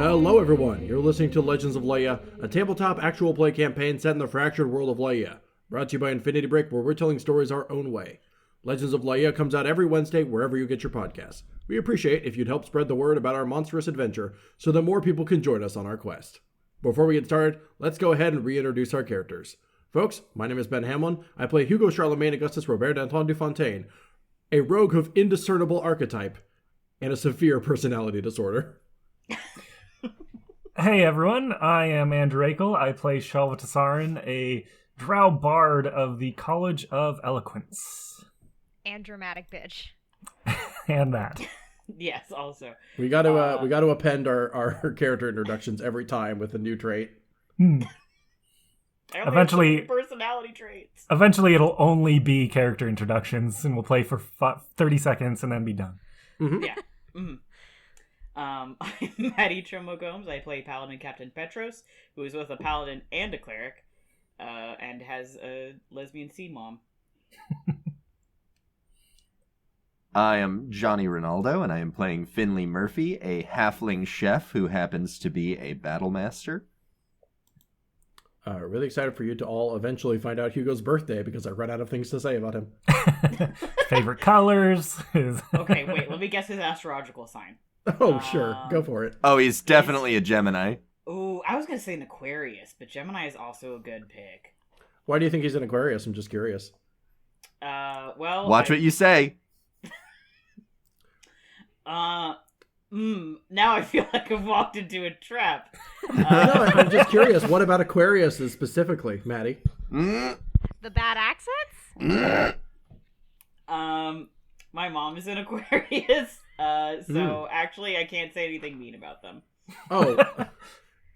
Hello everyone, you're listening to Legends of Laia, a tabletop actual play campaign set in the fractured world of Laia, brought to you by Infinity Break, where we're telling stories our own way. Legends of Laia comes out every Wednesday wherever you get your podcasts. We appreciate if you'd help spread the word about our monstrous adventure so that more people can join us on our quest. Before we get started, let's go ahead and reintroduce our characters. Folks, my name is Ben Hamlin. I play Hugo Charlemagne Augustus Robert d'Antoine Dufontaine, a rogue of indiscernible archetype and a severe personality disorder. Hey everyone, I am Andrew Akel. I play Chalva, a drow bard of the College of Eloquence. And dramatic bitch. And that. Yes, also. We got to append our character introductions every time with a new trait. Eventually, personality traits. Eventually, it'll only be character introductions, and we'll play for 30 seconds and then be done. Mm-hmm. Yeah. Mm-hmm. I'm Maddie Trumbo Gomes. I play Paladin Captain Petros, who is both a paladin and a cleric, and has a lesbian sea mom. I am Johnny Ronaldo, and I am playing Finley Murphy, a halfling chef who happens to be a battle master. Really excited for you to all eventually find out Hugo's birthday because I ran out of things to say about him. Favorite colors is... Okay, wait, let me guess his astrological sign. Oh, sure. Go for it. Oh, he's definitely a Gemini. Ooh, I was going to say an Aquarius, but Gemini is also a good pick. Why do you think he's an Aquarius? I'm just curious. Well... Watch what you say. Now I feel like I've walked into a trap. No, I'm just curious. What about Aquarius specifically, Maddie? The bad accents? My mom is an Aquarius, so actually I can't say anything mean about them. Oh.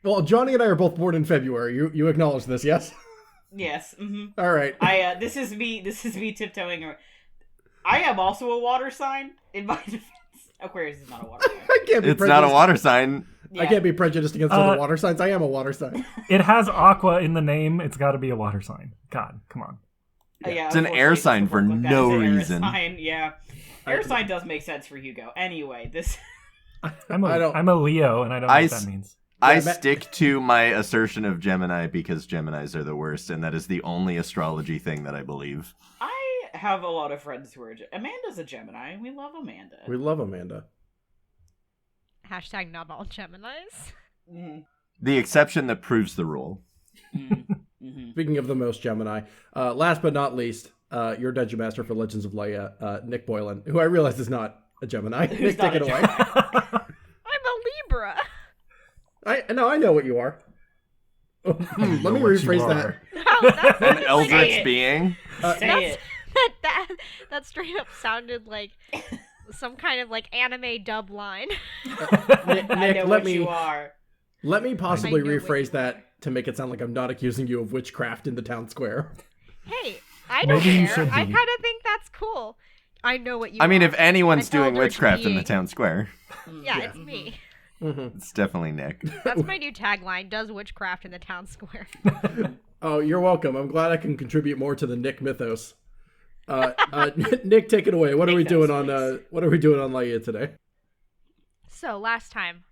Well, Johnny and I are both born in February. You acknowledge this, yes? Yes. Mm-hmm. All right. This is me tiptoeing. I am also a water sign. In my defense, Aquarius is not a water sign. It's not a water sign. Yeah. I can't be prejudiced against other water signs. I am a water sign. It has aqua in the name. It's got to be a water sign. God, come on. Yeah, it's an air sign for no reason. Yeah. Air sign does make sense for Hugo. Anyway, this... I'm a Leo, and I don't know what that means. I stick to my assertion of Gemini because Geminis are the worst, and that is the only astrology thing that I believe. I have a lot of friends who are... Amanda's a Gemini. We love Amanda. We love Amanda. Hashtag not all Geminis. Mm-hmm. The exception that proves the rule. Mm-hmm. Speaking of the most Gemini, last but not least, your Dungeon Master for Legends of Laia, Nick Boylan, who I realize is not a Gemini. Nick, take it away. I'm a Libra. I know what you are. Let me rephrase that. No, An eldritch being? Say it. That straight up sounded like some kind of like anime dub line. Nick, I know let what me you are. let me possibly I know rephrase that to make it sound like I'm not accusing you of witchcraft in the town square. Hey, I don't Maybe you care. should I be. kind of think that's cool. I know what you I mean, are. if anyone's An doing eldritch witchcraft in the being. town square, Yeah, it's me. Mm-hmm. it's definitely Nick. That's my new tagline, does witchcraft in the town square. Oh, you're welcome. I'm glad I can contribute more to the Nick mythos. Nick, take it away. What are we doing on Laia today? So, last time,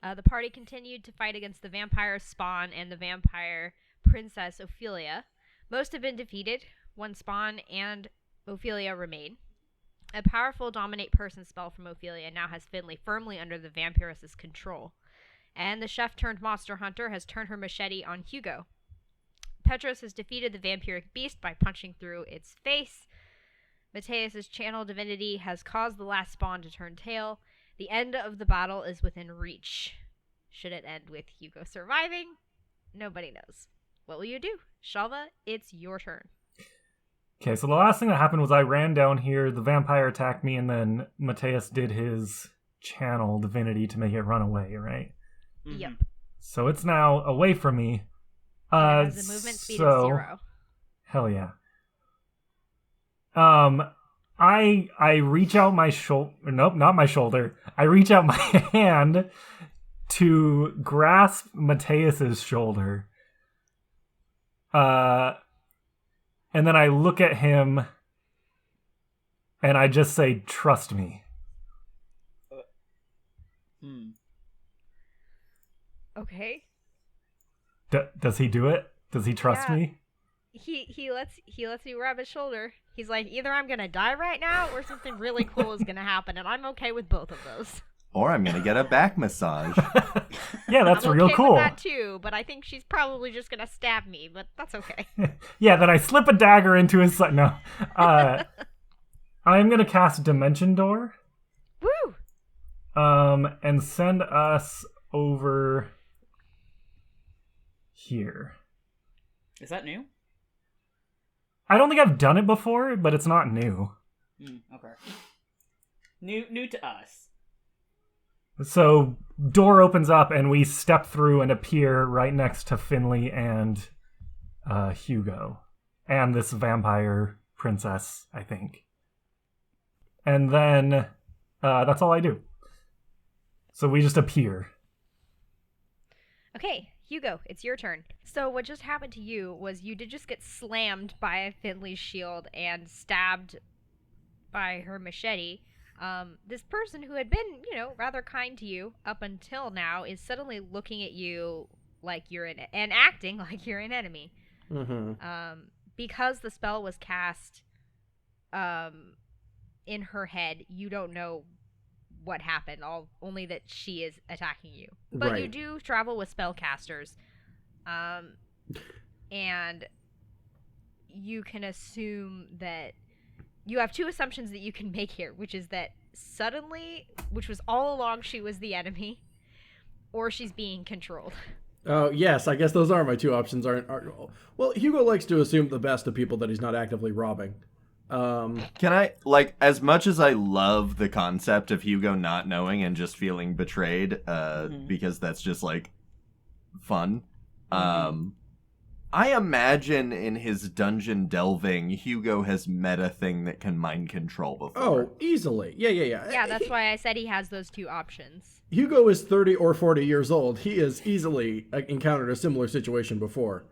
the party continued to fight against the vampire Spawn and the vampire princess Ophelia. Most have been defeated. One Spawn and Ophelia remain. A powerful dominate person spell from Ophelia now has Finley firmly under the vampiress's control. And the chef turned monster hunter has turned her machete on Hugo. Petros has defeated the vampiric beast by punching through its face. Mateus's channel divinity has caused the last Spawn to turn tail. The end of the battle is within reach. Should it end with Hugo surviving? Nobody knows. What will you do? Chalva, it's your turn. Okay, so the last thing that happened was I ran down here, the vampire attacked me, and then Mateus did his channel divinity to make it run away, right? Mm-hmm. Yep. So it's now away from me. It has a movement speed of 0. Hell yeah. I reach out my shoulder. Nope, not my shoulder. I reach out my hand to grasp Mateus's shoulder. And then I look at him and I just say, "Trust me." Okay. Does he do it? Does he trust Yeah. me? He lets me rub his shoulder. He's like, either I'm gonna die right now, or something really cool is gonna happen, and I'm okay with both of those. Or I'm gonna get a back massage. Yeah, that's I'm real okay cool. with that too, but I think she's probably just gonna stab me, but that's okay. Yeah, then I slip a dagger into his side. No. I'm gonna cast Dimension Door. Woo! And send us over here. Is that new? I don't think I've done it before, but it's not new. Okay. New to us. So, door opens up and we step through and appear right next to Finley and Hugo. And this vampire princess, I think. And then that's all I do. So we just appear. Okay, Hugo, it's your turn. So what just happened to you was you did just get slammed by Finley's shield and stabbed by her machete. This person who had been, rather kind to you up until now is suddenly looking at you like you're and acting like you're an enemy. Mm-hmm. Because the spell was cast in her head, you don't know what happened, only that she is attacking you. But Right. you do travel with spellcasters, and you can assume that you have two assumptions that you can make here, which is that suddenly, which was all along, she was the enemy, or she's being controlled. Oh, yes, I guess those are my two options. Well, Hugo likes to assume the best of people that he's not actively robbing. Can I, as much as I love the concept of Hugo not knowing and just feeling betrayed, because that's just, fun, I imagine in his dungeon delving, Hugo has met a thing that can mind control before. Oh, easily. Yeah. Yeah, that's why I said he has those two options. Hugo is 30 or 40 years old. He has easily encountered a similar situation before.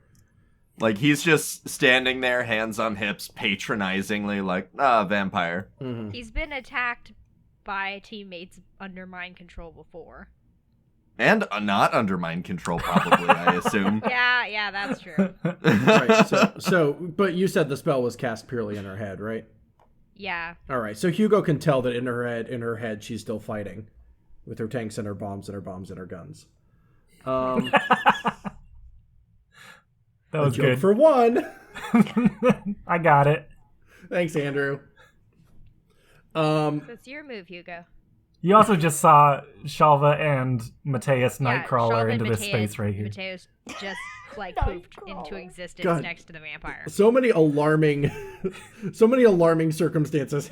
He's just standing there, hands on hips, patronizingly, vampire. Mm-hmm. He's been attacked by teammates under mind control before. And not under mind control, probably, I assume. Yeah, that's true. Right, but you said the spell was cast purely in her head, right? Yeah. All right, so Hugo can tell that in her head, she's still fighting with her tanks and her bombs and her guns. That was joke good. for one. I got it. Thanks, Andrew. So it's your move, Hugo. You also just saw Chalva and Mateus Nightcrawler Chalva into and this space right here. Mateus just pooped into existence God. next to the vampire. So many alarming circumstances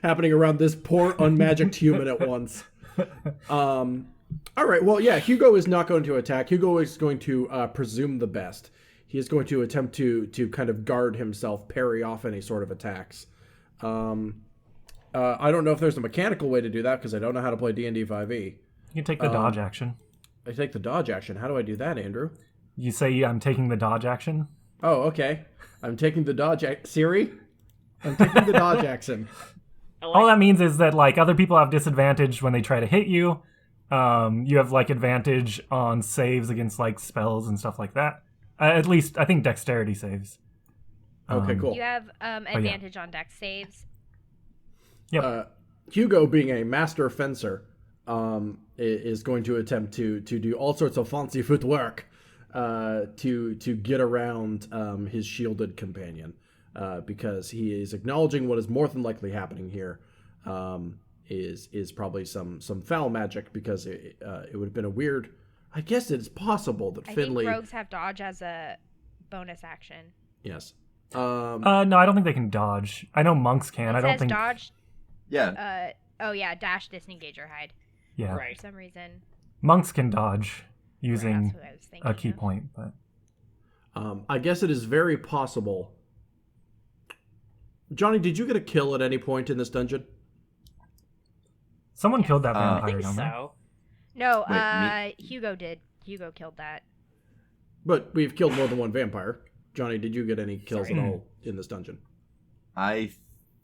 happening around this poor unmagicked human at once. All right, well, yeah, Hugo is not going to attack. Hugo is going to presume the best. He is going to attempt to kind of guard himself, parry off any sort of attacks. I don't know if there's a mechanical way to do that because I don't know how to play D&D 5e. You can take the dodge action. I take the dodge action. How do I do that, Andrew? You say I'm taking the dodge action? Oh, okay. I'm taking the dodge Siri? I'm taking the dodge action. All that means is that other people have disadvantage when they try to hit you. You have advantage on saves against spells and stuff like that. At least I think dexterity saves. Okay, cool. You have advantage on dex saves. Yep. Hugo, being a master fencer, is going to attempt to do all sorts of fancy footwork to get around his shielded companion, because he is acknowledging what is more than likely happening here. Is probably some foul magic, because it would have been a weird. I guess it's possible that Finley. I think rogues have dodge as a bonus action. Yes. No, I don't think they can dodge. I know monks can. It I don't says think. dodge. Yeah. Dash, disengage, or hide. Yeah. Right. For some reason. Monks can dodge using That's what I was thinking a key of. point, but I guess it is very possible. Johnny, did you get a kill at any point in this dungeon? someone killed that I vampire, think don't they? so. No, Wait, Hugo did. Hugo killed that. But we've killed more than one vampire. Johnny, did you get any kills Sorry. at all in this dungeon? I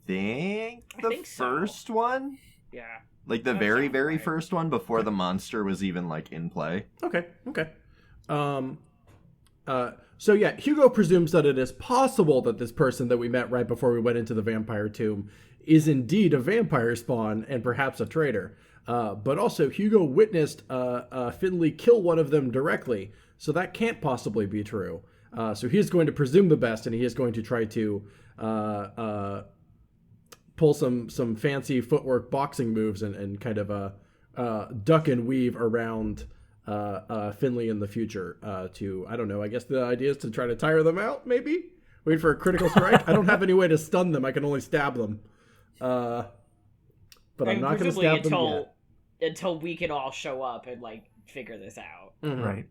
think the think so. first one? Yeah. Like the That very, sounds very right. first one before the monster was even like in play. Okay. So yeah, Hugo presumes that it is possible that this person that we met right before we went into the vampire tomb is indeed a vampire spawn and perhaps a traitor. But also, Hugo witnessed Finley kill one of them directly, so that can't possibly be true. So he is going to presume the best, and he is going to try to pull some fancy footwork boxing moves and kind of duck and weave around Finley in the future to, I don't know, I guess the idea is to try to tire them out, maybe? Wait for a critical strike? I don't have any way to stun them. I can only stab them. But I'm not going to stab them yet. Until we can all show up and, like, figure this out. Mhm. Right.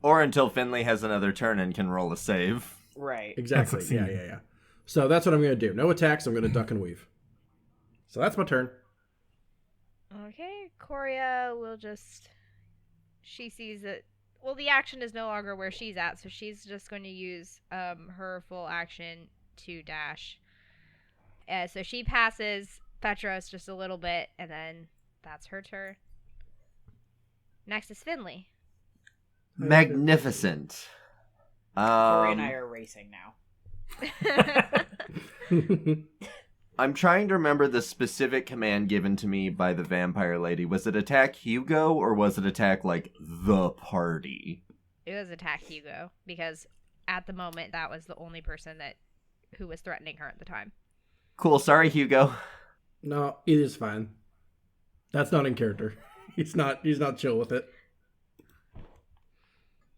Or until Finley has another turn and can roll a save. Right. Exactly. Succeed. Yeah. So that's what I'm going to do. No attacks. I'm going to duck and weave. So that's my turn. Okay, Coria will just... She sees that... Well, the action is no longer where she's at, so she's just going to use her full action to dash. So she passes Petros just a little bit, and then that's her turn. Next is Finley. Magnificent. Corey and I are racing now. I'm trying to remember the specific command given to me by the vampire lady. Was it attack Hugo or was it attack, like, the party? It was attack Hugo, because at the moment that was the only person who was threatening her at the time. Cool, sorry, Hugo. No, it is fine. That's not in character. He's not chill with it.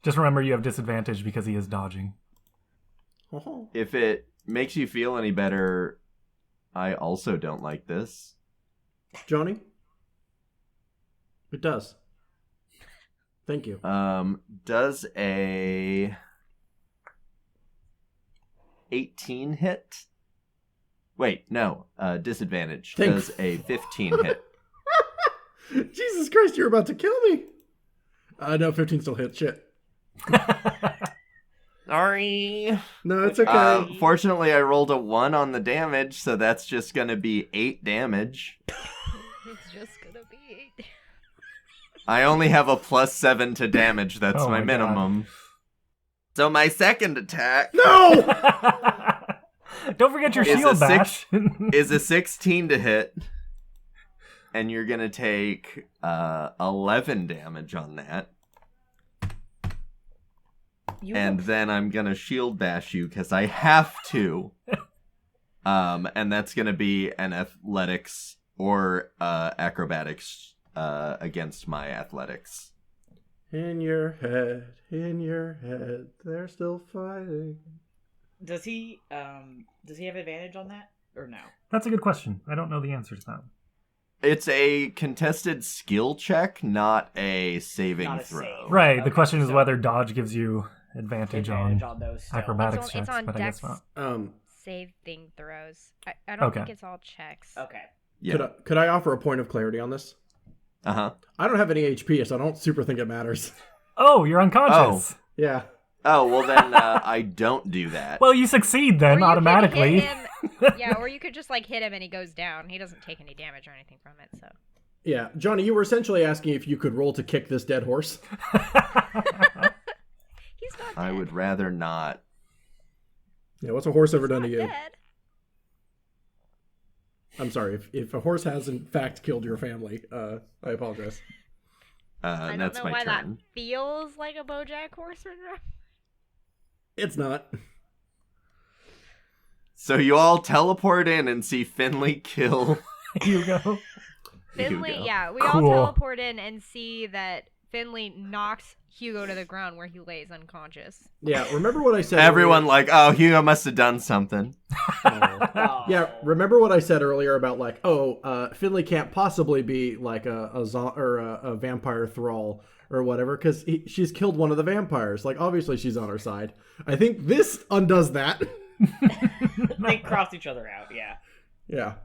Just remember you have disadvantage because he is dodging. Oh. If it makes you feel any better, I also don't like this. Johnny? It does. Thank you. Does a 18 hit? Wait, no. Disadvantage. Thanks. Does a 15 hit? Jesus Christ, you're about to kill me. No, 15 still hits. Shit. Sorry. No, it's okay. Fortunately, I rolled a 1 on the damage, so that's just going to be 8 damage. It's just gonna be 8. I only have a +7 to damage. That's Oh my my minimum. So my second attack No! Don't forget your Is shield a bash. is a 16 to hit. And you're going to take 11 damage on that. And then I'm going to shield bash you because I have to. And that's going to be an athletics or acrobatics against my athletics. In your head, they're still fighting. Does he have advantage on that? Or no? That's a good question. I don't know the answer to that. It's a contested skill check, not a saving Not a throw. save. Right. Okay, the question is so- whether dodge gives you advantage on those still. acrobatics It's checks, on but I guess dex. not. Saving throws. I don't Okay. think it's all checks. Okay. Yeah. Could I offer a point of clarity on this? Uh-huh. I don't have any HP, so I don't super think it matters. Oh, you're unconscious. Yeah. Oh, well then I don't do that. Well, you succeed Or then you could automatically. hit him- yeah, or you could just like hit him and he goes down. He doesn't take any damage or anything from it, so. Yeah. Johnny, you were essentially asking if you could roll to kick this dead horse. He's not dead. I would rather not. Yeah, what's a horse ever done to He's you? not dead. I'm sorry. If a horse has in fact killed your family, I apologize. I don't That's know my why that turn. feels like a BoJack Horseman. It's not. So you all teleport in and see Finley kill Hugo. Finley, Hugo. yeah, we Cool. all teleport in and see that Finley knocks Hugo to the ground where he lays unconscious. Yeah, remember what I said Everyone earlier? like, oh, Hugo must have done something. Oh. Yeah, remember what I said earlier about like, Finley can't possibly be like a vampire thrall or whatever because she's killed one of the vampires. Like, obviously she's on our side. I think this undoes that. They cross each other out, yeah. Yeah.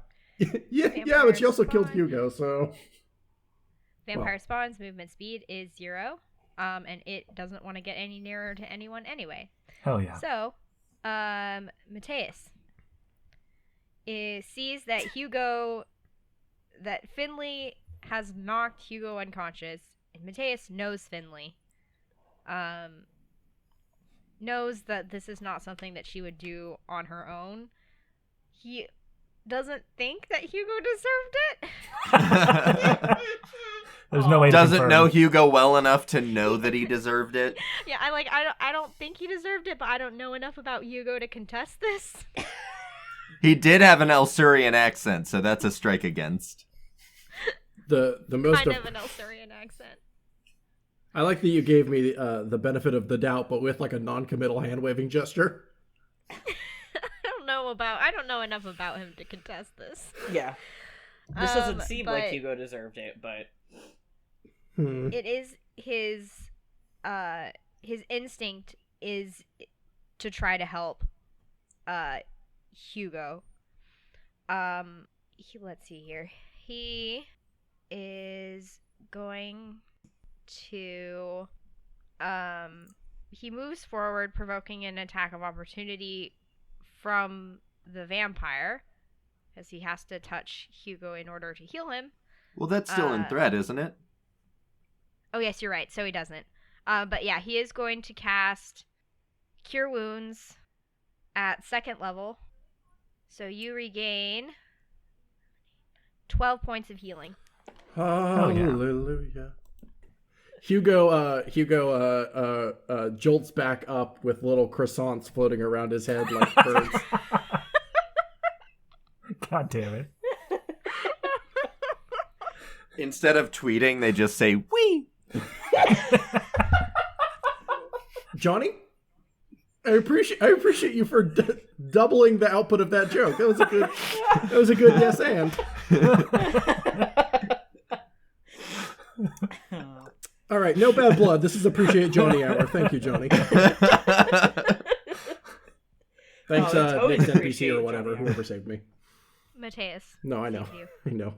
yeah, but she also killed spawn. Hugo, so... Vampire spawns movement speed is 0, and it doesn't want to get any nearer to anyone anyway. Hell yeah. So, Mateus sees that Hugo that Finley has knocked Hugo unconscious, and Mateus knows Finley. Knows that this is not something that she would do on her own. He doesn't think that Hugo deserved it. There's no way to Doesn't confirm. know Hugo well enough to know that he deserved it. Yeah, I don't think he deserved it, but I don't know enough about Hugo to contest this. He did have an Elsurian accent, so that's a strike against. The most Kind of an Elsurian accent. I like that you gave me the benefit of the doubt, but with like a non-committal hand-waving gesture. I don't know enough about him to contest this. Yeah. This doesn't seem like but Hugo deserved it, but It is his instinct is to try to help Hugo. Let's see here. He is going to he moves forward, provoking an attack of opportunity from the vampire, because he has to touch Hugo in order to heal him. Well, that's still in threat, isn't it? Oh yes, you're right, so he doesn't. But yeah, he is going to cast Cure Wounds at 2nd level. So you regain 12 points of healing. Hallelujah. Hugo jolts back up with little croissants floating around his head like birds. God damn it. Instead of tweeting, they just say, "Wee." Johnny, I appreciate you for doubling the output of that joke. That was a good yes and. All right, no bad blood. This is Appreciate Johnny Hour. Thank you, Johnny. Thanks, it's always Nick's NPC Appreciate or whatever, Johnny Hour. whoever saved me. Mateus. No, I know. Thank you. I know.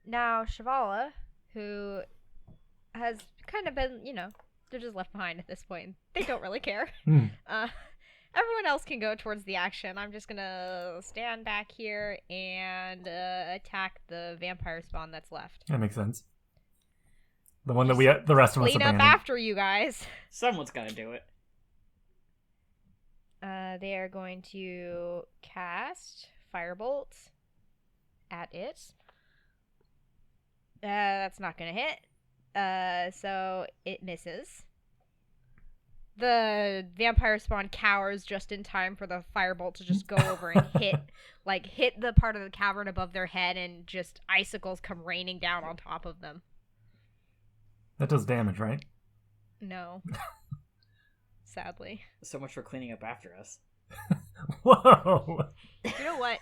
Now Chalva, who has kind of been, they're just left behind at this point. They don't really care. Everyone else can go towards the action. I'm just gonna stand back here and attack the vampire spawn that's left. That makes sense. The one that the rest of us Clean up abandoned. after you guys. someone's gotta do it. They are going to cast Firebolt at it. That's not gonna hit. So it misses. The vampire spawn cowers just in time for the firebolt to just go over and hit the part of the cavern above their head, and just icicles come raining down on top of them. That does damage, right? No. Sadly. So much for cleaning up after us. Whoa! You know what?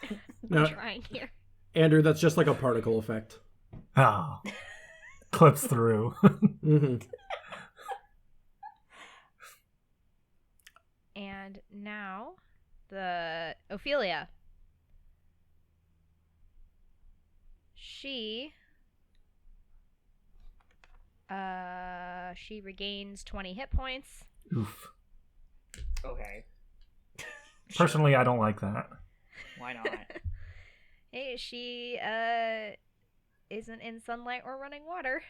No. I'm trying here. Andrew, that's just like a particle effect. Oh. Clips through. Mm-hmm. And now, the Ophelia. She regains 20 hit points. Oof. Okay. Personally, I don't like that. Why not? Hey, she isn't in sunlight or running water.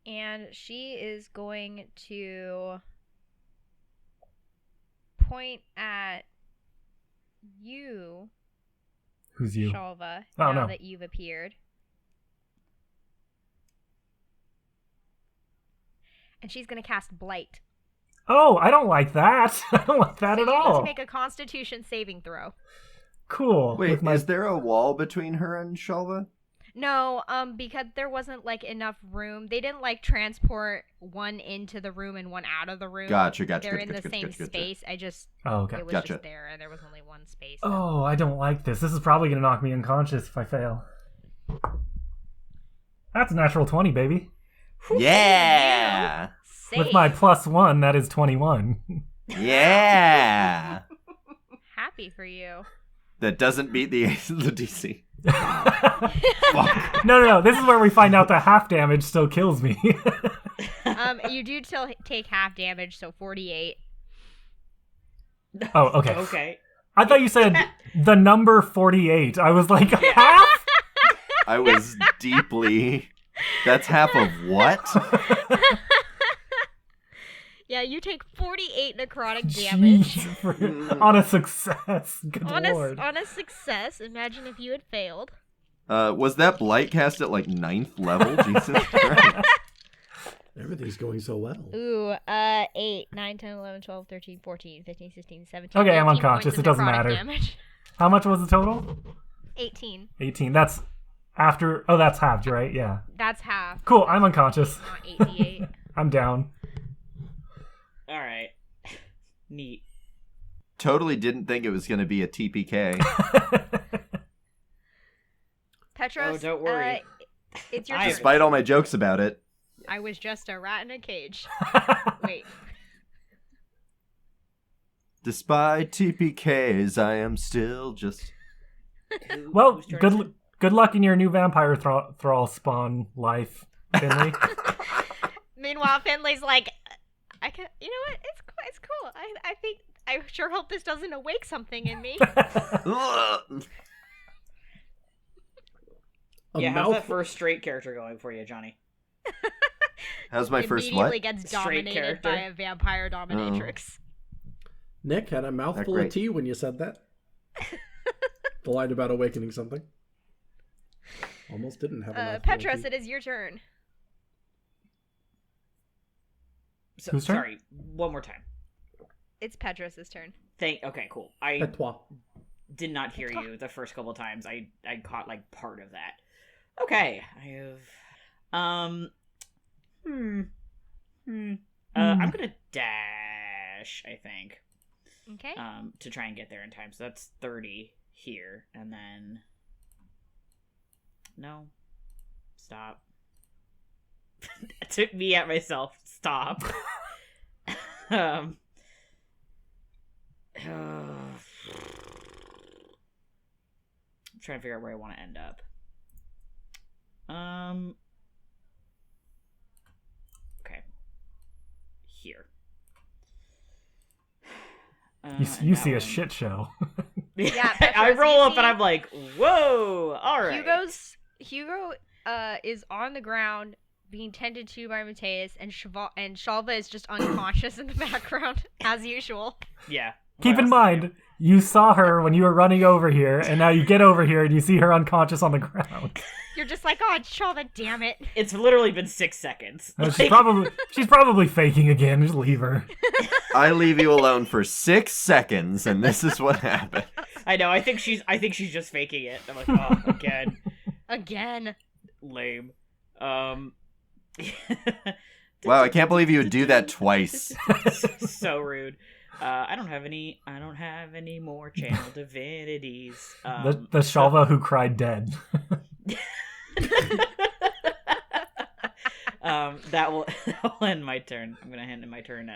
And she is going to point at you, Who's you? Chalva, Oh, now no. that you've appeared. And she's going to cast Blight. Oh, I don't like that. I don't like that So at you need all. to make a Constitution saving throw. Cool. Wait, With my... is there a wall between her and Chalva? No, because there wasn't enough room. They didn't transport one into the room and one out of the room. Gotcha. They're in the same space. Oh, okay. It was Gotcha. just there, and there was only one space. Oh, I don't like this. This is probably going to knock me unconscious if I fail. That's a natural 20, baby. Yeah. Save. With my +1, that is 21. Yeah. Happy for you. That doesn't beat the DC. No. This is where we find out that half damage still kills me. You do take half damage, so 48. Oh, okay. Okay. I thought you said the number 48. I was like, half? I was deeply... That's half of what? Yeah, you take 48 necrotic damage. Jeez, on a success. Good lord. On a success. Imagine if you had failed. Was that blight cast at like 9th level? Jesus Christ. Everything's going so well. Ooh, 8, 9, 10, 11, 12, 13, 14, 15, 16, 17. Okay, I'm 18 unconscious. points of It doesn't necrotic matter. Damage. How much was the total? 18. 18. That's after... Oh, that's halved, right? Yeah. That's half. Cool, I'm unconscious. Not 88. I'm down. All right. Neat. Totally didn't think it was going to be a TPK. Petros, Oh, don't worry. It's your I- turn. Despite all my jokes about it. I was just a rat in a cage. Wait. Despite TPKs, I am still just... Well, Whose turn is it? good luck in your new vampire thrall spawn life, Finley. Meanwhile, Finley's like, you know what? It's cool. I sure hope this doesn't awake something in me. Yeah, how's that first straight character going for you, Johnny? How's my first Immediately what? gets Straight dominated character. by a vampire dominatrix. Nick had a mouthful great. of tea when you said that. The line about awakening something. Almost didn't have a mouthful Petros, of tea. it is your turn. So, Whose turn? sorry, one more time. It's Petros' turn. Okay, cool. I Patois. did not hear you the first couple times. I caught like part of that. Okay, I have I'm gonna dash, I think. Okay. To try and get there in time. So that's 30 here, and then no. Stop. It took me at myself. Stop. I'm trying to figure out where I want to end up. Okay. Here. You see a shit show. Yeah, I Petros, roll you up see- and I'm like, whoa, alright. Hugo is on the ground being tended to by Mateus, and Chalva is just unconscious in the background as usual. Yeah. Keep What in else? mind, you saw her when you were running over here, and now you get over here and you see her unconscious on the ground. You're just like, oh, Chalva, damn it. It's literally been 6 seconds. She's probably faking again. Just leave her. I leave you alone for 6 seconds, and this is what happened. I know. I think she's just faking it. I'm like, oh, again, Again. lame. Wow, I can't believe you would do that twice. So rude. I don't have any more channel divinities. The Chalva who cried dead. That will end my turn. I'm gonna end my turn.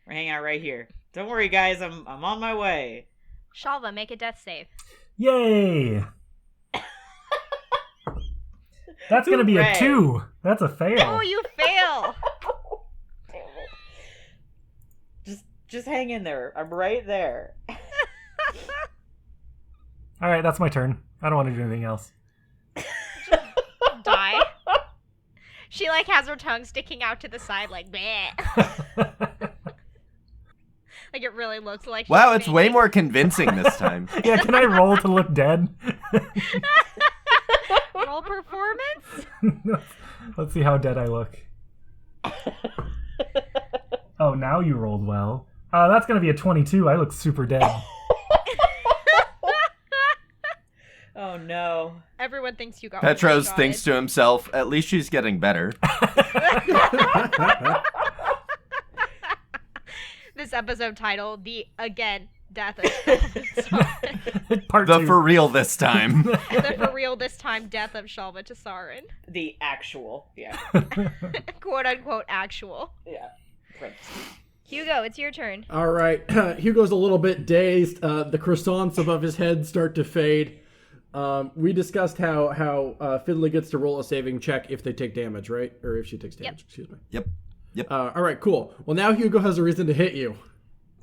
We're hanging out right here. Don't worry, guys. I'm on my way. Chalva, make a death save. Yay! That's gonna be a Hooray. 2. That's a fail. Oh, you fail. Just hang in there. I'm right there. All right, that's my turn. I don't want to do anything else. Die. She like has her tongue sticking out to the side like bleh. Like it really looks like Wow, she's it's way faking. more convincing this time. Yeah, can I roll to look dead? Roll performance. Let's see how dead I look. Oh, now you rolled well. That's gonna be a 22. I look super dead. Oh no. Everyone thinks you got Petros one-shotted. thinks to himself, at least she's getting better. This episode title, the again death of Part The 2. for real this time. the for real this time death of Chalva to Sarin. The actual. Yeah. Quote unquote actual. Yeah. Prince. Hugo, it's your turn. All right. Hugo's a little bit dazed. The croissants above his head start to fade. We discussed how Finley gets to roll a saving check if they take damage, right? Or if she takes damage, excuse me. Yep. All right, cool. Well, now Hugo has a reason to hit you.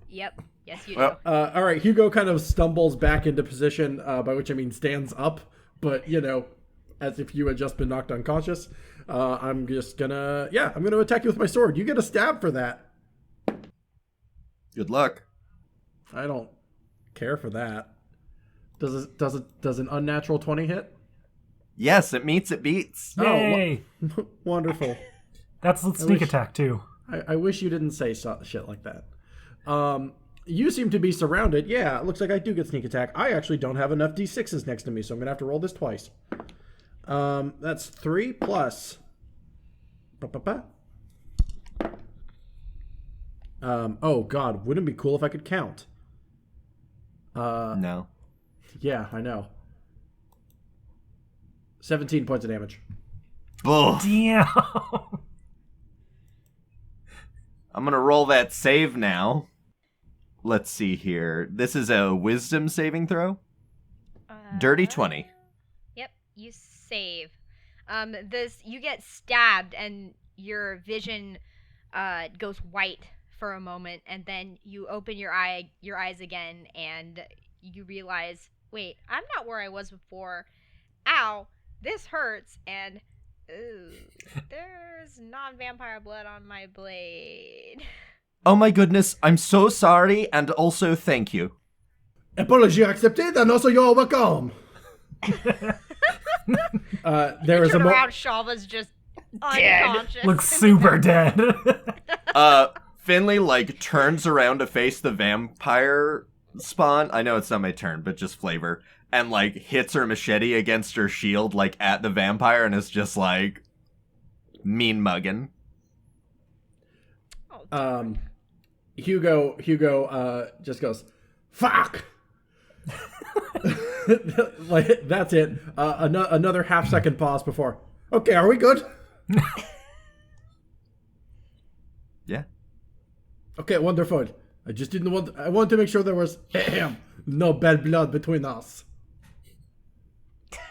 Yep. Yes, you do. Well, All right, Hugo kind of stumbles back into position, by which I mean stands up, but, as if you had just been knocked unconscious. I'm just gonna attack you with my sword. You get a stab for that. Good luck. I don't care for that. Does an unnatural 20 hit? Yes, it meets, it beats. Yay! Wonderful. That's the sneak attack, too. I wish you didn't say shit like that. You seem to be surrounded. Yeah, it looks like I do get sneak attack. I actually don't have enough d6s next to me, so I'm gonna have to roll this twice. That's 3 plus. Oh god, wouldn't it be cool if I could count? No. Yeah, I know. 17 points of damage. Bull. Damn! I'm gonna roll that save now. Let's see here. This is a wisdom saving throw. Dirty 20. Yep, you save. You get stabbed and your vision goes white for a moment, and then you open your eyes again, and you realize, wait, I'm not where I was before. Ow, this hurts, and ooh, there's non-vampire blood on my blade. Oh my goodness, I'm so sorry, and also thank you. Apology accepted, and also you're welcome. There is a Turn around, Chalva's just unconscious. Looks super dead. Finley, turns around to face the vampire spawn. I know it's not my turn, but just flavor. And, hits her machete against her shield, at the vampire, and is just, mean mugging. Oh, Hugo just goes, fuck! That's it. Another half-second pause before, okay, are we good? Yeah. Okay, wonderful. I wanted to make sure there was no bad blood between us.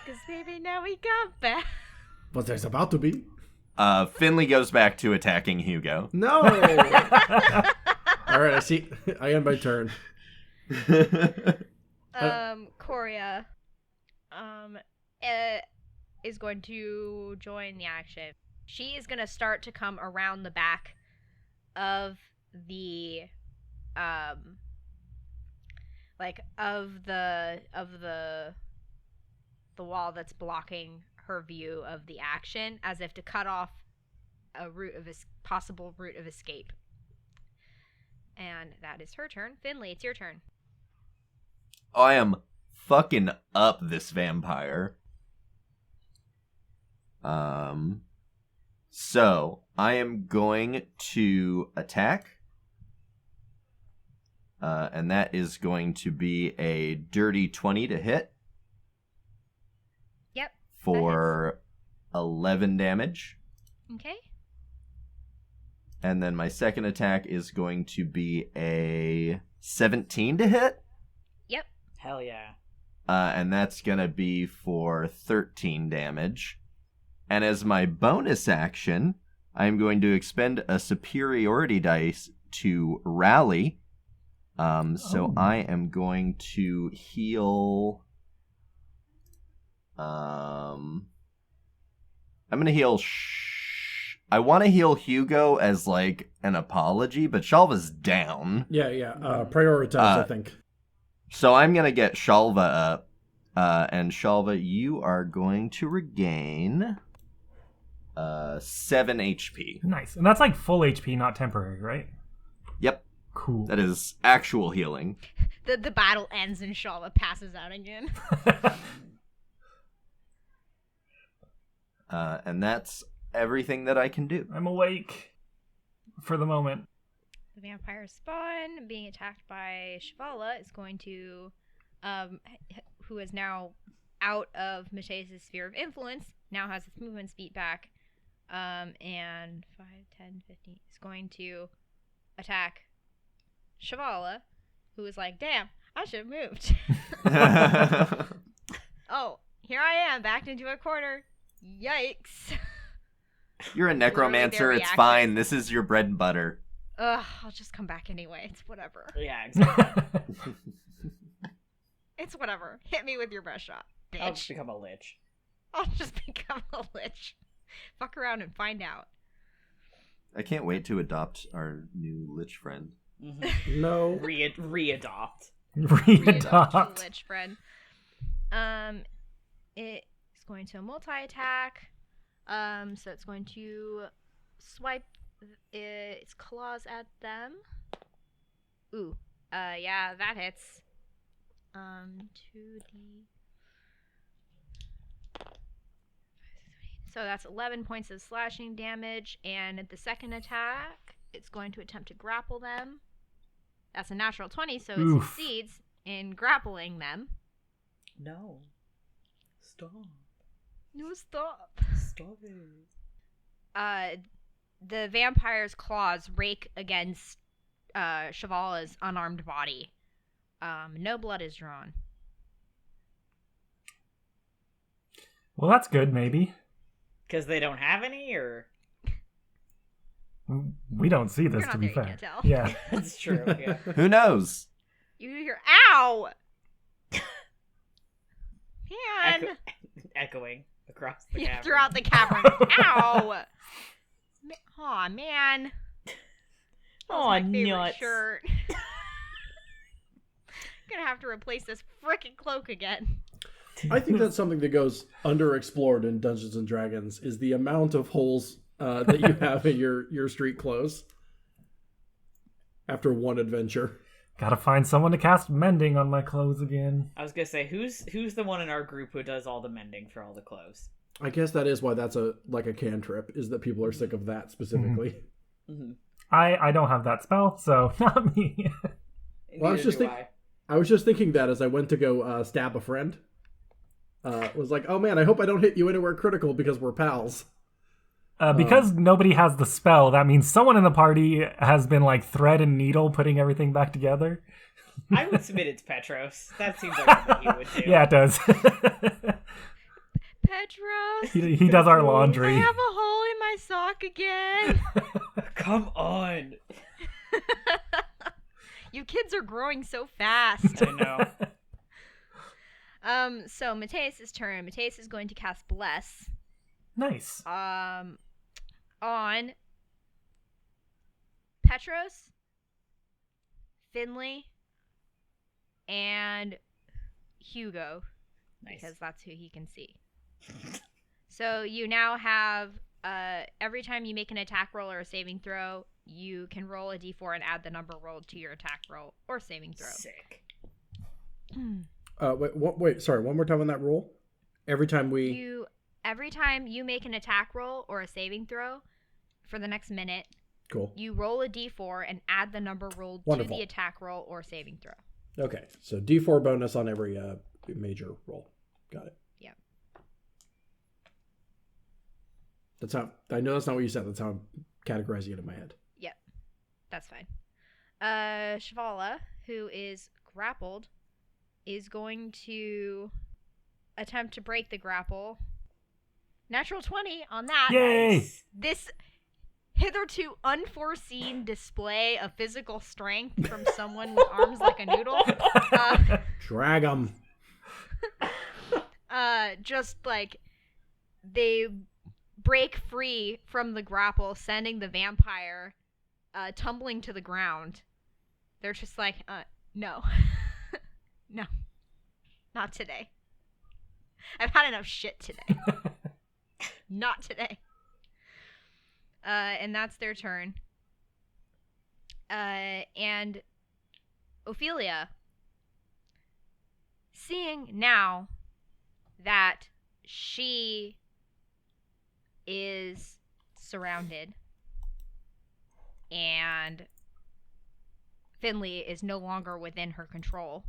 because maybe now we got back. But there's about to be. Finley goes back to attacking Hugo. No! Alright, I see. I end my turn. Coria, is going to join the action. She is going to start to come around the back of the, the wall that's blocking her view of the action, as if to cut off a possible route of escape. And that is her turn. Finley, it's your turn. I am fucking up this vampire. So I am going to attack. And that is going to be a dirty 20 to hit. Yep. For 11 damage. Okay. And then my second attack is going to be a 17 to hit. Yep. Hell yeah. And that's going to be for 13 damage. And as my bonus action, I'm going to expend a superiority dice to rally. So I am going to heal... I'm going to heal... I want to heal Hugo as, an apology, but Chalva's down. Yeah. Prioritize, I think. So I'm going to get Chalva up. And Chalva, you are going to regain 7 HP. Nice. And that's full HP, not temporary, right? Yep. Cool. That is actual healing. The battle ends and Chalva passes out again. And that's everything that I can do. I'm awake for the moment. The vampire spawn being attacked by Shivala is going to, who is now out of Mateus' sphere of influence, now has its movement speed back, and 5, 10, 15, is going to attack Shivala, who is like, damn, I should have moved. Oh, here I am, backed into a corner. Yikes. You're a necromancer, Literally their it's reactions. fine. This is your bread and butter. Ugh, I'll just come back anyway. It's whatever. Yeah, exactly. It's whatever. Hit me with your best shot, bitch. I'll just become a lich. I'll just become a lich. Fuck around and find out. I can't wait to adopt our new lich friend. Mm-hmm. No. Readopt. Readopt your lich friend. It's going to multi-attack. So it's going to swipe its claws at them. Ooh. Yeah, that hits. 2d. So that's 11 points of slashing damage, and the second attack, it's going to attempt to grapple them. That's a natural 20, so it succeeds in grappling them. No. Stop. No, stop. Stop it. The vampire's claws rake against Chalva's unarmed body. No blood is drawn. Well, that's good, maybe. Because they don't have any, or? We don't see this, You're to not be there, fair. you can't tell. Yeah. That's true, yeah. Who knows? You hear, ow! Man! Echoing across the Yeah, cavern. throughout the cavern. Ow! Aw, man. That was Aw, my favorite nuts. shirt. Gonna have to replace this frickin' cloak again. I think that's something that goes underexplored in Dungeons and Dragons is the amount of holes that you have in your street clothes after one adventure. Gotta find someone to cast mending on my clothes again. I was gonna say, who's the one in our group who does all the mending for all the clothes? I guess that is why that's a cantrip, is that people are sick of that specifically. Mm-hmm. I don't have that spell, so not me. Well, I was just thinking that as I went to go stab a friend. Was like, oh man, I hope I don't hit you anywhere critical because we're pals. Because nobody has the spell, that means someone in the party has been like thread and needle putting everything back together. I would submit it's Petros. That seems like something he would do. Yeah, it does. Petros! he does our I laundry. have a hole in my sock again. Come on. You kids are growing so fast. I know. So Mateus' turn. Mateus is going to cast Bless. Nice. On Petros, Finley, and Hugo. Nice. Because that's who he can see. So you now have, every time you make an attack roll or a saving throw, you can roll a d4 and add the number rolled to your attack roll or saving throw. Sick. Wait, sorry, one more time on that roll. Every time you make an attack roll or a saving throw for the next minute, cool. you roll a d4 and add the number rolled Wonderful. to the attack roll or saving throw. Okay, so D4 bonus on every major roll. Got it. Yep. That's how I know that's not what you said. That's how I'm categorizing it in my head. Yep. That's fine. Shavala, who is grappled, is going to attempt to break the grapple. Natural 20 on that. Yay! This hitherto unforeseen display of physical strength from someone with arms like a noodle. Drag 'em. Just like they break free from the grapple, sending the vampire tumbling to the ground. They're just like, no. No. Not today. I've had enough shit today. Not today. And that's their turn. And Ophelia, seeing now that she is surrounded and Finley is no longer within her control,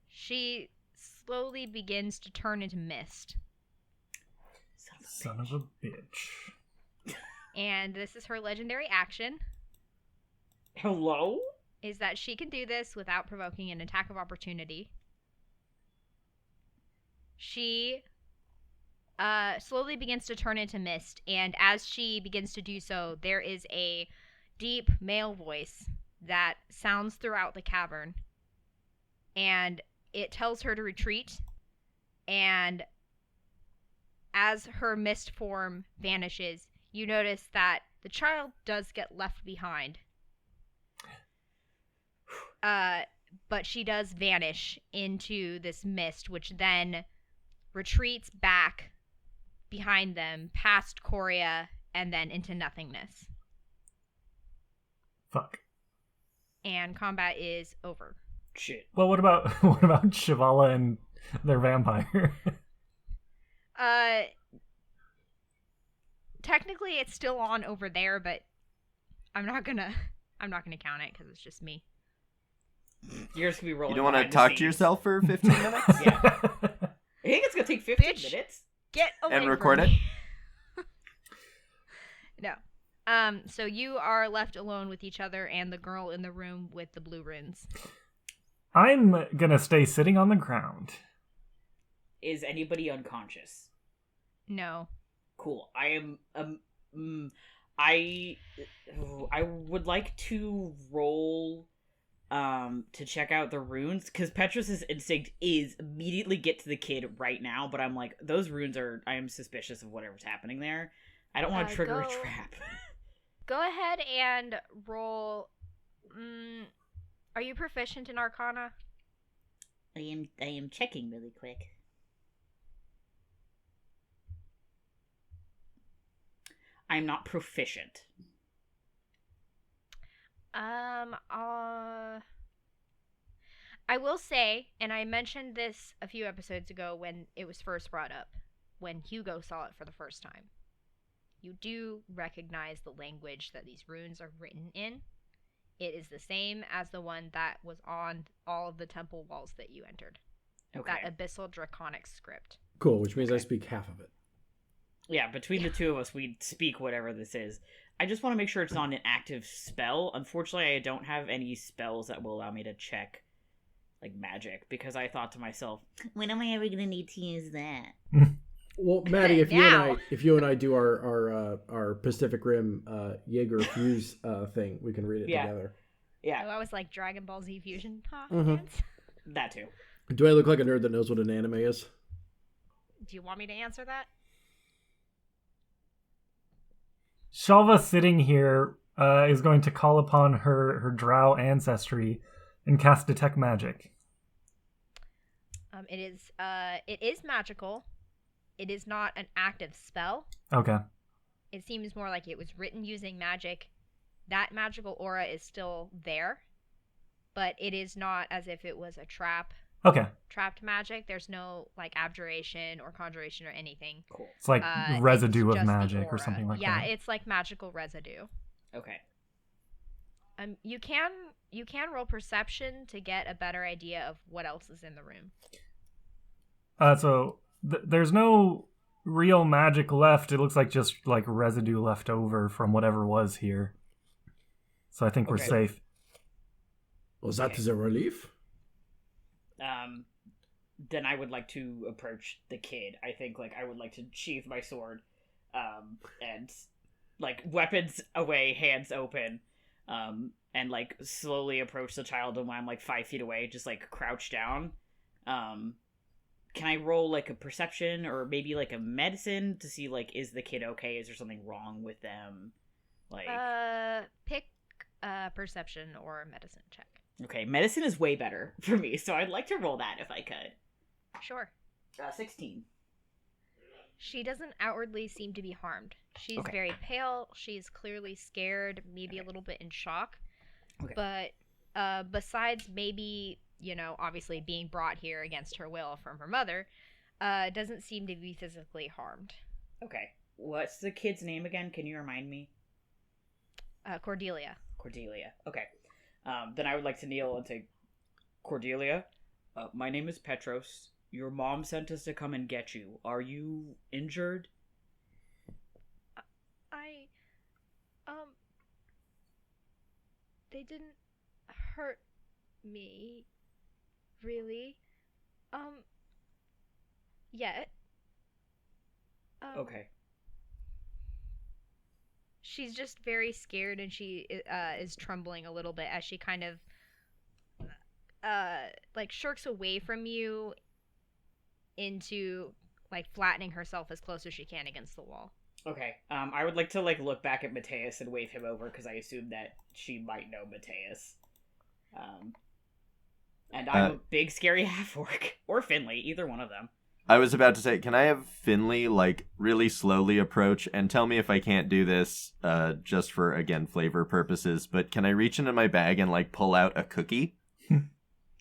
she slowly begins to turn into mist. Son of a bitch. And this is her legendary action, Hello? is that she can do this without provoking an attack of opportunity. She slowly begins to turn into mist, and as she begins to do so, there is a deep male voice that sounds throughout the cavern, and it tells her to retreat. And as her mist form vanishes, you notice that the child does get left behind. But she does vanish into this mist, which then retreats back behind them, past Coria, and then into nothingness. Fuck. And combat is over. Shit. Well, what about Shivala and their vampire? Technically it's still on over there, but I'm not gonna count it because it's just me. You're just gonna be rolling. You don't want to behind the talk to scenes. yourself for 15 minutes? Yeah. I think it's gonna take 15 Bitch. minutes. Get away And from record me. No. So you are left alone with each other and the girl in the room with the blue runes. I'm gonna stay sitting on the ground. Is anybody unconscious? No. Cool. I am. I would like to roll to check out the runes, because Petros's instinct is immediately get to the kid right now, but I'm like, those runes are, I am suspicious of whatever's happening there. I don't want to trigger a go- trap. Go ahead and roll. Are you proficient in Arcana? I am checking really quick. I'm not proficient. I will say, and I mentioned this a few episodes ago when it was first brought up, when Hugo saw it for the first time. You do recognize the language that these runes are written in. It is the same as the one that was on all of the temple walls that you entered. Okay. That abyssal draconic script. Cool, which means I speak half of it. Yeah, between the two of us, we speak whatever this is. I just want to make sure it's not an active spell. Unfortunately, I don't have any spells that will allow me to check, like, magic, because I thought to myself, when am I ever going to need to use that? Well, Maddie, if Now. you and I do our Pacific Rim Jaeger fuse thing, we can read it Yeah. together. Yeah, Oh, I was like Dragon Ball Z fusion. Mhm. Hands. that too. Do I look like a nerd that knows what an anime is? Do you want me to answer that? Chalva sitting here is going to call upon her drow ancestry and cast Detect Magic. It is magical. It is not an active spell. Okay. It seems more like it was written using magic. That magical aura is still there, but it is not as if it was a trapped magic. There's no like abjuration or conjuration or anything. Cool. It's like residue it's of just the magic or aura. something like Yeah, that. it's like magical residue. Okay. You can roll perception to get a better idea of what else is in the room. So there's no real magic left. It looks like just like residue left over from whatever was here. So I think we're Okay. safe. Was that the relief? Then I would like to approach the kid. I think, like, I would like to sheath my sword, and, like, weapons away, hands open, and, like, slowly approach the child, and when I'm, like, 5 feet away, just, like, crouch down. Can I roll, like, a perception or maybe, like, a medicine to see, like, is the kid okay? Is there something wrong with them? Like, Pick a perception or a medicine check. okay, medicine is way better for me, so I'd like to roll that if I could. Sure. 16. She doesn't outwardly seem to be harmed. She's Okay. very pale. She's clearly scared, maybe a little bit in shock. Okay. But besides maybe, obviously being brought here against her will from her mother, doesn't seem to be physically harmed. Okay. What's the kid's name again? Can you remind me? Cordelia. Cordelia. Okay. Then I would like to kneel and say, Cordelia, my name is Petros. Your mom sent us to come and get you. Are you injured? They didn't hurt me, really, yet. Okay. she's just very scared, and she is trembling a little bit as she kind of like shirks away from you into like flattening herself as close as she can against the wall. Okay. I would like to like look back at Mateus and wave him over because I assume that she might know Mateus. And I'm a big scary half-orc or Finley, either one of them. I was about to say, can I have Finley, like, really slowly approach and tell me if I can't do this, just for, again, flavor purposes, but can I reach into my bag and, like, pull out a cookie?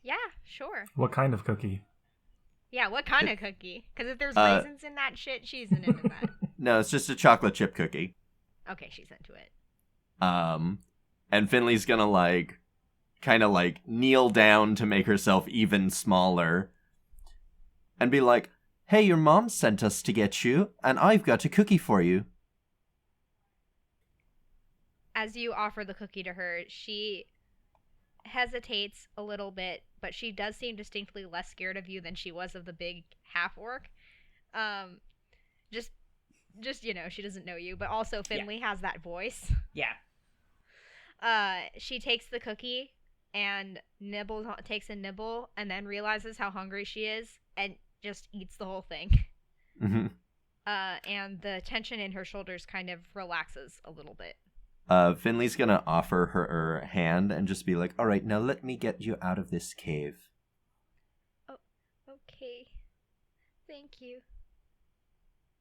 Yeah, sure. What kind of cookie? Yeah, what kind of cookie? Because if there's raisins in that shit, she's into that. No, it's just a chocolate chip cookie. Okay, she's into it. And Finley's gonna, like, kind of, like, kneel down to make herself even smaller and be like, hey, your mom sent us to get you, and I've got a cookie for you. As you offer the cookie to her, she hesitates a little bit, but she does seem distinctly less scared of you than she was of the big half-orc. Just you know, she doesn't know you, but also Finley has that voice. Yeah. She takes the cookie and takes a nibble, and then realizes how hungry she is, and just eats the whole thing. Mm-hmm. And the tension in her shoulders kind of relaxes a little bit. Finley's gonna offer her hand and just be like, all right, now let me get you out of this cave. Oh, okay. Thank you.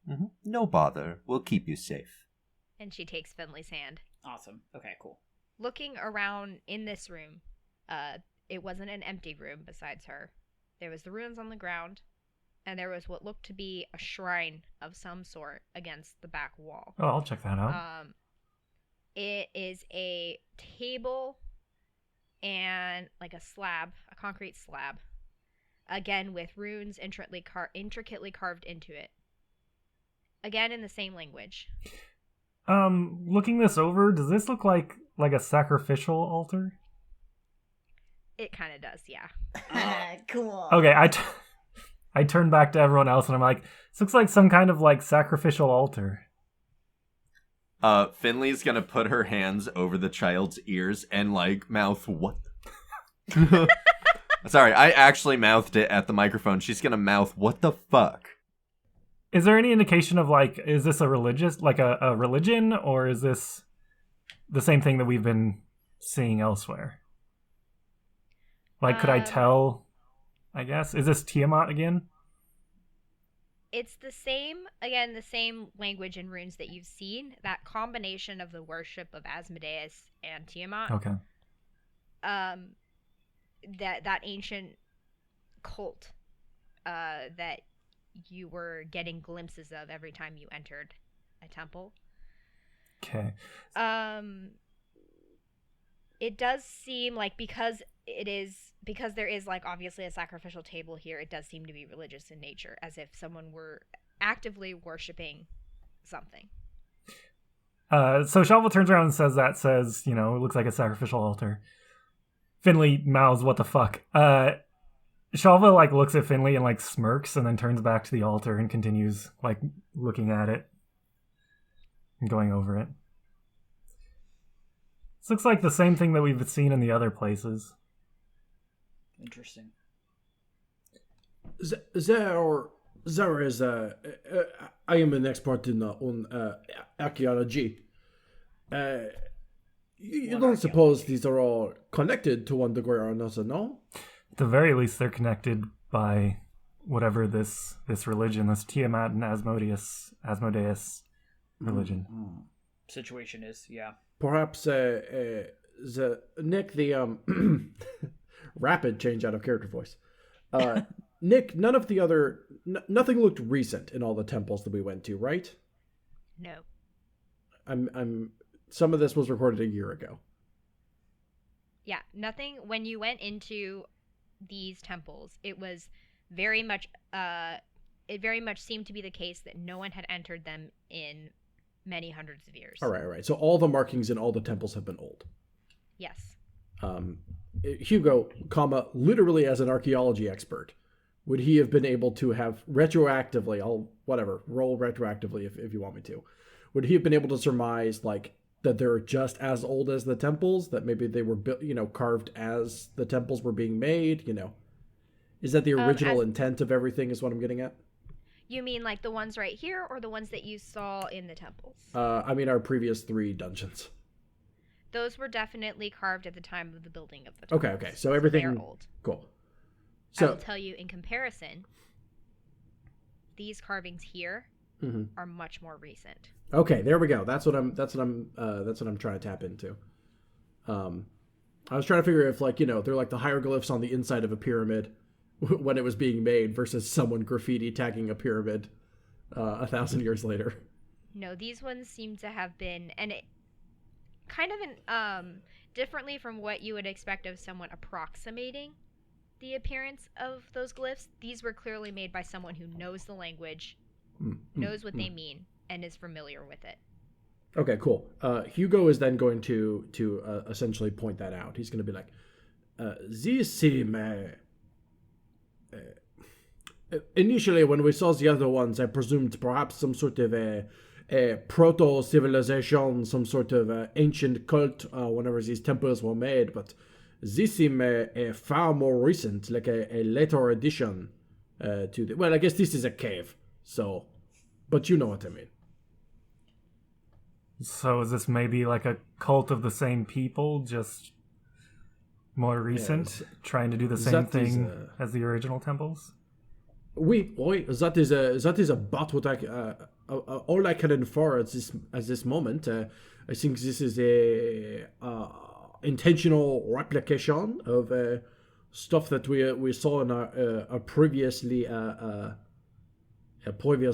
Mm-hmm. No bother. We'll keep you safe. And she takes Finley's hand. Awesome. Okay, cool. Looking around in this room, it wasn't an empty room besides her. There was the ruins on the ground, and there was what looked to be a shrine of some sort against the back wall. Oh, I'll check that out. It is a table and like a slab, a concrete slab, again with runes intricately carved into it. Again in the same language. Looking this over, does this look like a sacrificial altar? It kind of does, yeah. Cool. Okay, I turn back to everyone else and I'm like, this looks like some kind of like sacrificial altar. Finley's gonna put her hands over the child's ears and like mouth what? Sorry, I actually mouthed it at the microphone. She's gonna mouth what the fuck? Is there any indication of like, is this a religious, like a religion, or is this the same thing that we've been seeing elsewhere? Like, could I tell, I guess? Is this Tiamat again? It's the same language and runes that you've seen. That combination of the worship of Asmodeus and Tiamat. Okay. That ancient cult that you were getting glimpses of every time you entered a temple. Okay. It does seem like because there is like obviously a sacrificial table here, it does seem to be religious in nature, as if someone were actively worshiping something. So Chalva turns around and says, you know, it looks like a sacrificial altar. Finley mouths, what the fuck? Chalva like looks at Finley and like smirks and then turns back to the altar and continues like looking at it and going over it. This looks like the same thing that we've seen in the other places. Interesting. There is I am an expert in archaeology. You don't suppose these are all connected to one degree or another, no? At the very least, they're connected by whatever this religion, this Tiamat and Asmodeus religion. Mm-hmm. Situation is, yeah. Perhaps Nick, the rapid change out of character voice. Nick, nothing looked recent in all the temples that we went to, right? No. Some of this was recorded a year ago. Yeah, nothing. When you went into these temples, it was very much. It very much seemed to be the case that no one had entered them in many hundreds of years. All right. So all the markings in all the temples have been old. Yes. Hugo, literally as an archaeology expert, would he have been able to have retroactively, roll retroactively if you want me to, would he have been able to surmise, like, that they're just as old as the temples, that maybe they were built, carved as the temples were being made, Is that the original intent of everything is what I'm getting at? You mean like the ones right here or the ones that you saw in the temples? I mean our previous 3 dungeons. Those were definitely carved at the time of the building of the temples. Okay. So everything... They're old. Cool. I will tell you, in comparison, these carvings here are much more recent. Okay, there we go. That's what I'm trying to tap into. I was trying to figure if they're like the hieroglyphs on the inside of a pyramid when it was being made versus someone graffiti tagging a pyramid 1,000 years later. No, these ones seem to have been, and it kind of differently from what you would expect of someone approximating the appearance of those glyphs. These were clearly made by someone who knows the language, knows what they mean, and is familiar with it. Okay, cool. Hugo is then going to essentially point that out. He's going to be like, these seem... initially, when we saw the other ones, I presumed perhaps some sort of a proto-civilization, some sort of ancient cult whenever these temples were made, but these seem far more recent, like a later addition to the... Well, I guess this is a cave, so... But you know what I mean. So is this maybe like a cult of the same people, just more recent, trying to do the same thing as the original temples? Oui, that is about what all I can infer at this moment. I think this is a intentional replication of stuff that we saw in our previous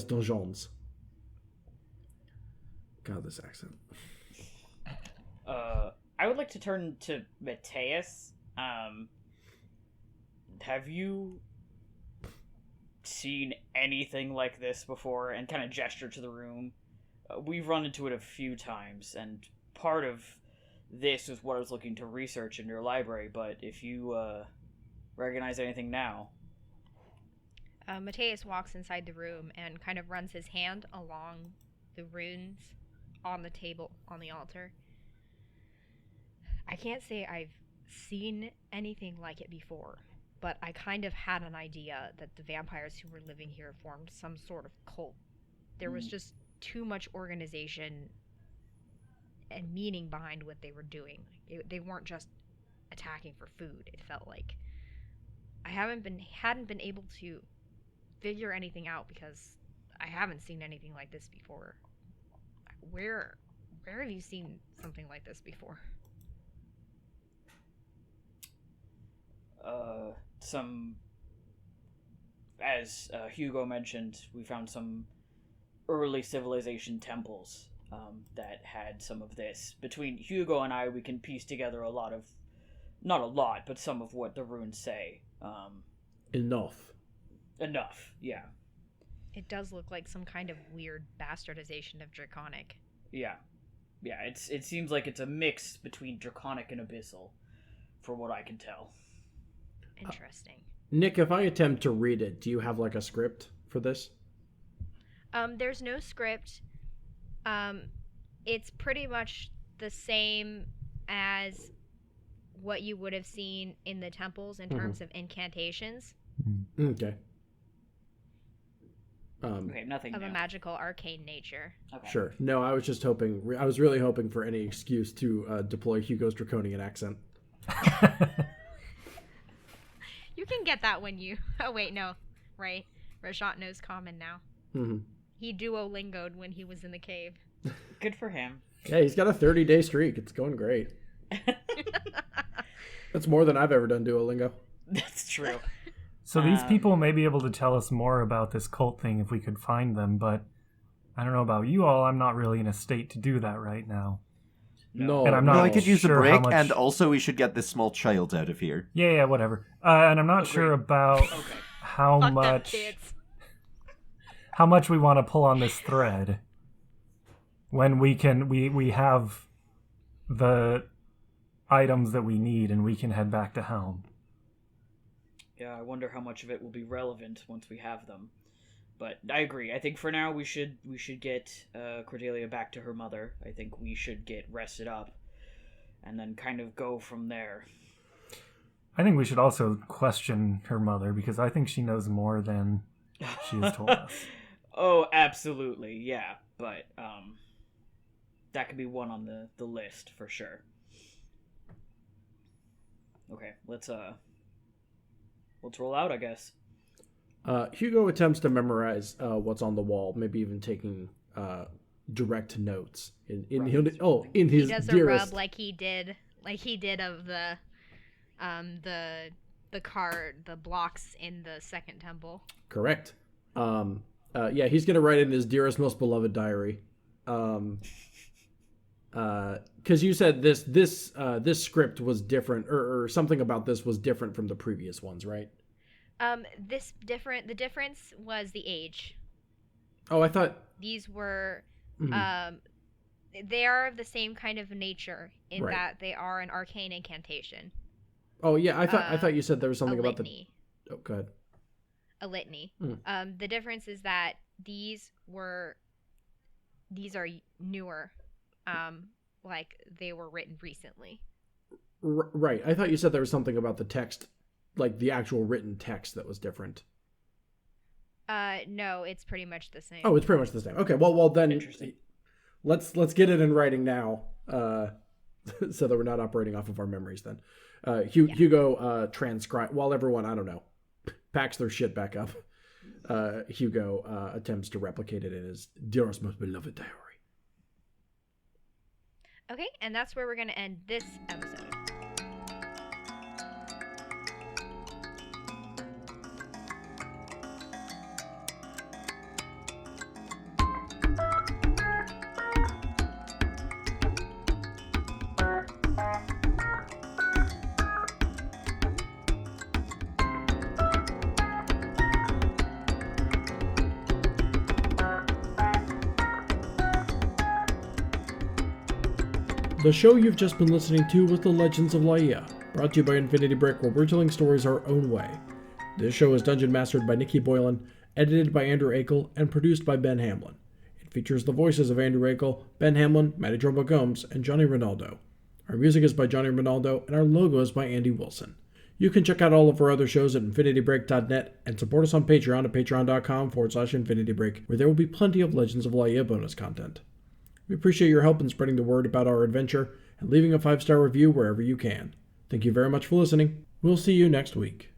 dungeons. God, this accent. I would like to turn to Mateus. Have you seen anything like this before? And kind of gesture to the room. We've run into it a few times, and part of this is what I was looking to research in your library, but if you recognize anything now. Mateus walks inside the room and kind of runs his hand along the runes on the table on the altar. I can't say I've seen anything like it before, but I kind of had an idea that the vampires who were living here formed some sort of cult. There was just too much organization and meaning behind what they were doing. They weren't just attacking for food, it felt like. I hadn't been able to figure anything out because I haven't seen anything like this before. Where have you seen something like this before? As Hugo mentioned, we found some early civilization temples that had some of this. Between Hugo and I, we can piece together not a lot, but some of what the runes say. Enough, yeah. It does look like some kind of weird bastardization of Draconic. Yeah. It seems like it's a mix between Draconic and Abyssal, for what I can tell. Interesting. Nick, if I attempt to read it, do you have like a script for this? There's no script. It's pretty much the same as what you would have seen in the temples in terms of incantations. Okay. Okay, nothing of new. A magical arcane nature. Okay. Sure. No, I was just hoping. I was really hoping for any excuse to deploy Hugo's draconian accent. You can get that when you... Oh, wait, no. Right. Rajat knows common now. Mm-hmm. He duolingoed when he was in the cave. Good for him. Yeah, he's got a 30-day streak. It's going great. That's more than I've ever done Duolingo. That's true. So these people may be able to tell us more about this cult thing if we could find them, but I don't know about you all. I'm not really in a state to do that right now. No. And I'm not I could use a sure break, how much... and also we should get this small child out of here. Yeah, whatever. And I'm not sure about how Fuck much... them kids. How much we want to pull on this thread when we have the items that we need and we can head back to Helm. Yeah, I wonder how much of it will be relevant once we have them. But I agree. I think for now we should get Cordelia back to her mother. I think we should get rested up, and then kind of go from there. I think we should also question her mother, because I think she knows more than she has told us. Oh, absolutely, yeah. But that could be one on the list for sure. Okay, let's roll out, I guess. Hugo attempts to memorize what's on the wall, maybe even taking direct notes in his he does dearest. a rub like he did of the card, the blocks in the second temple. Correct. Yeah, he's gonna write in his dearest, most beloved diary. Because you said this script was different, or something about this was different from the previous ones, right? The difference was the age. Oh, I thought these were Mhm. They are of the same kind of nature in Right. that they are an arcane incantation. Oh yeah, I thought you said there was something a about litany. the. Oh, go ahead. A litany. Mm. The difference is that these are newer, like they were written recently. Right. I thought you said there was something about the text, like the actual written text, that was different. No, it's pretty much the same. Oh, it's pretty much the same. Okay, well then, Interesting. let's get it in writing now, so that we're not operating off of our memories. Then, Hugo transcribe while everyone, I don't know, packs their shit back up. Hugo attempts to replicate it in his dearest, most beloved diary. Okay, and that's where we're gonna end this episode. The show you've just been listening to was The Legends of Laia, brought to you by Infinity Brick, where we're telling stories our own way. This show is dungeon mastered by Nikki Boylan, edited by Andrew Akel, and produced by Ben Hamlin. It features the voices of Andrew Akel, Ben Hamlin, Matty Trumbo Gomes, and Johnny Ronaldo. Our music is by Johnny Ronaldo, and our logo is by Andy Wilson. You can check out all of our other shows at infinitybreak.net and support us on Patreon at patreon.com/infinitybreak, where there will be plenty of Legends of Laia bonus content. We appreciate your help in spreading the word about our adventure and leaving a 5-star review wherever you can. Thank you very much for listening. We'll see you next week.